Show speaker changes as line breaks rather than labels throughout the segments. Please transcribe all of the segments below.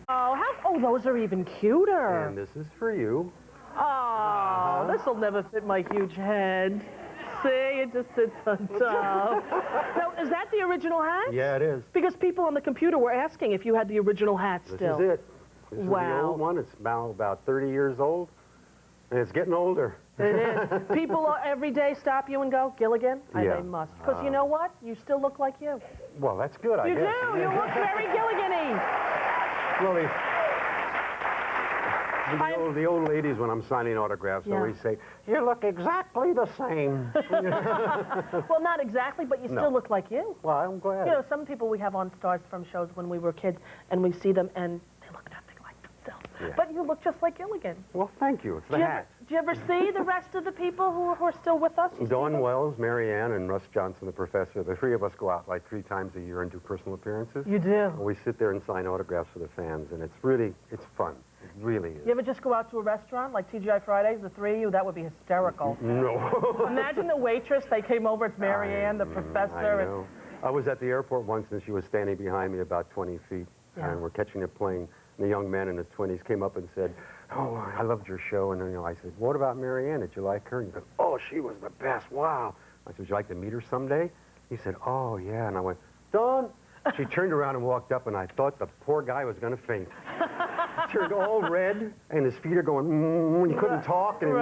Oh, those are even cuter.
And this is for you.
Oh, this'll never fit my huge head. See, it just sits on top. Now, is that the original hat?
Yeah, it is.
Because people on the computer were asking if you had the original hat still.
This is it. This is the old one. It's now about 30 years old, and it's getting older.
It is. People every day stop you and go, Gilligan?
Yeah.
They must. Because you know what? You still look like you.
Well, that's good, I guess.
You do. You look very Gilligan-y.
Well, the old ladies, when I'm signing autographs, always say, you look exactly the same.
Well, not exactly, but you still look like you.
Well, I'm glad.
You know, some people we have on Stars from shows when we were kids, and we see them, and they look nothing like themselves. Yeah. But you look just like Gilligan.
Well, thank you. It's the hat.
Do you ever see the rest of the people who are still with us?
Dawn Wells, Mary Ann, and Russ Johnson, the professor. The three of us go out like 3 times a year and do personal appearances.
You do?
We sit there and sign autographs for the fans, and it's fun. It really is.
You ever just go out to a restaurant like TGI Fridays, the 3 of you? That would be hysterical.
No.
Imagine the waitress. They came over. It's Mary Ann, the professor.
I know. I was at the airport once, and she was standing behind me about 20 feet, and we're catching a plane. And the young man in his 20s came up and said, oh, I loved your show. And I said, what about Mary Ann? Did you like her? And he goes, oh, she was the best. Wow. I said, would you like to meet her someday? He said, oh, yeah. And I went, Dawn. She turned around and walked up, and I thought the poor guy was going to faint. He turned all red, and his feet are going, and he couldn't talk. And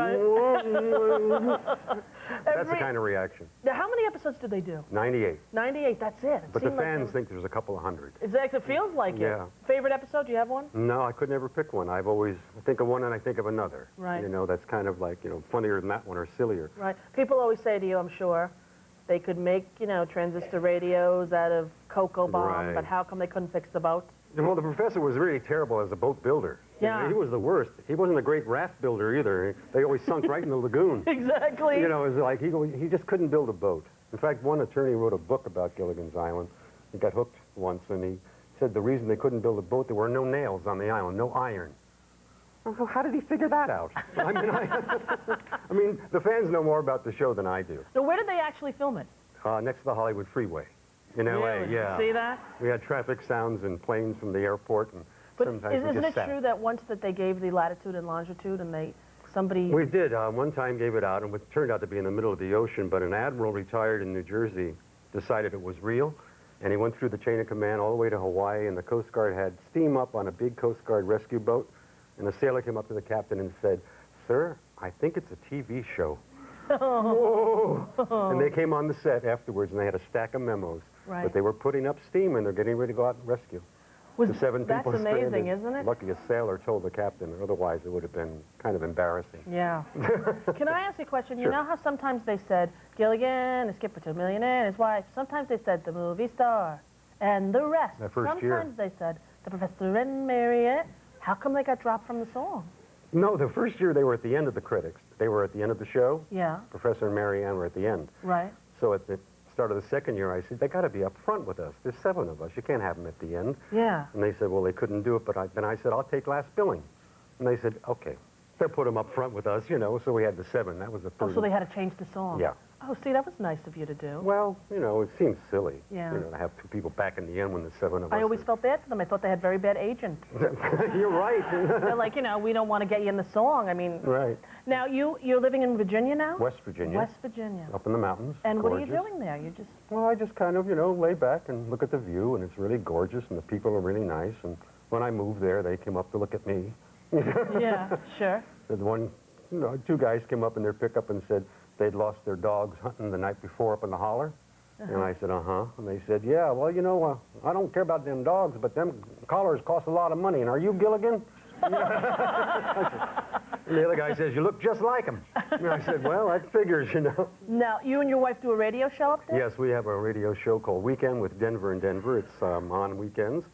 that's the kind of reaction.
Now, how many episodes did they do?
98.
98, that's it.
But the fans think there's a couple of hundred.
Exactly, it feels like it. Favorite episode, do you have one?
No, I could never pick one. I think of one and I think of another.
Right.
You know, that's kind of like, funnier than that one or sillier.
Right. People always say to you, I'm sure, they could make, transistor radios out of cocoa bomb, but how come they couldn't fix the boat?
Well, the professor was really terrible as a boat builder.
Yeah.
He was the worst. He wasn't a great raft builder either. They always sunk right in the lagoon.
Exactly.
It was like he just couldn't build a boat. In fact, one attorney wrote a book about Gilligan's Island. He got hooked once, and he said the reason they couldn't build a boat, there were no nails on the island, no iron. Well, how did he figure that out? I mean, the fans know more about the show than I do.
So where did they actually film it?
Next to the Hollywood Freeway in L.A., yeah.
See that?
We had traffic sounds and planes from the airport, and sometimes
isn't it true that once that they gave the latitude and longitude, and somebody...
We did. One time gave it out, and it turned out to be in the middle of the ocean, but an admiral retired in New Jersey decided it was real, and he went through the chain of command all the way to Hawaii, and the Coast Guard had steam up on a big Coast Guard rescue boat, and the sailor came up to the captain and said, sir, I think it's a TV show. Whoa. And they came on the set afterwards, and they had a stack of memos.
Right.
But they were putting up steam, and they're getting ready to go out and rescue. The 7 people
That's amazing,
stranded.
isn't it?
Lucky a sailor told the captain, otherwise it would have been kind of embarrassing.
Yeah. Can I ask you a question?
Sure.
You know how sometimes they said, Gilligan, a skipper to a millionaire and his wife. Sometimes they said, the movie star and the rest.
That first year.
Sometimes they said, the professor and Mariette. How come they got dropped from the song?
No, the first year they were at the end of the critics. They were at the end of the show.
Yeah.
Professor and Mary Ann were at the end.
Right.
So at the start of the second year, I said, they got to be up front with us. There's 7 of us. You can't have them at the end.
Yeah.
And they said, well, they couldn't do it, but then I said, I'll take last billing. And they said, okay. They'll put them up front with us, so we had the 7. That was the third.
Oh, so they had to change the song.
Yeah.
Oh, see, that was nice of you to do.
Well, it seems silly.
Yeah.
To have 2 people back in the end when the 7 of us.
I always felt bad for them. I thought they had very bad agents.
You're right.
They're like, we don't want to get you in the song. I mean.
Right.
Now, you're living in Virginia now?
West Virginia.
West Virginia.
Up in the mountains.
And
gorgeous.
what are you doing there? You just...
Well, I just kind of, lay back and look at the view, and it's really gorgeous, and the people are really nice. And when I moved there, they came up to look at me.
Yeah, sure.
The one, 2 guys came up in their pickup and said they'd lost their dogs hunting the night before up in the holler. And I said, uh-huh. And they said, yeah, well, I don't care about them dogs, but them collars cost a lot of money. And are you Gilligan? And the other guy says, you look just like him. And I said, well, that figures,
Now, you and your wife do a radio show up there?
Yes, we have a radio show called Weekend with Denver and Denver. It's on weekends,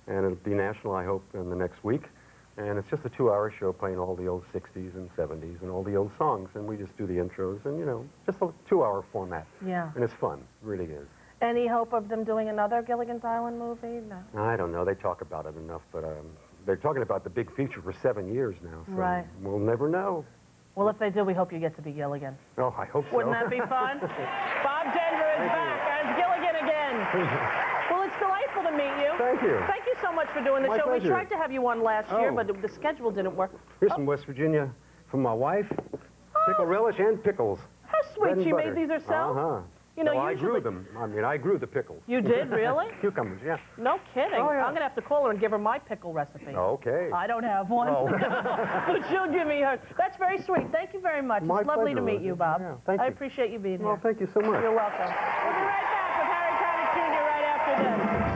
and it'll be national, I hope, in the next week. And it's just a 2-hour show playing all the old 60s and 70s and all the old songs. And we just do the intros and, just a 2-hour format.
Yeah.
And it's fun. It really is.
Any hope of them doing another Gilligan's Island movie? No.
I don't know. They talk about it enough, but they're talking about the big feature for 7 years now. So
right.
We'll never know.
Well, if they do, we hope you get to be Gilligan.
Oh, I hope so.
Wouldn't that be fun? Bob Denver is back as Gilligan again. Well, it's delightful wonderful to meet you.
Thank you.
Thank you so much for doing the
My
show.
pleasure.
We tried to have you on last year,
Oh.
but the schedule didn't work.
Here's some West Virginia from my wife. Pickle relish and pickles.
How sweet.
Bread and
She
butter.
made these herself?
Uh-huh.
You know,
well, I
usually...
grew them. I mean, I grew the pickles.
You did, really?
Cucumbers, yeah.
No kidding.
Oh, yeah.
I'm going to have to call her and give her my pickle recipe.
Okay.
I don't have one.
Oh.
But she'll give me her. That's very sweet. Thank you very much.
My
It's lovely
pleasure,
to meet
Rosie.
you, Bob.
Yeah, thank
I
you.
appreciate you being
Well,
here.
thank you so much.
You're welcome. We'll be right back with Harry Connick Jr. right after this.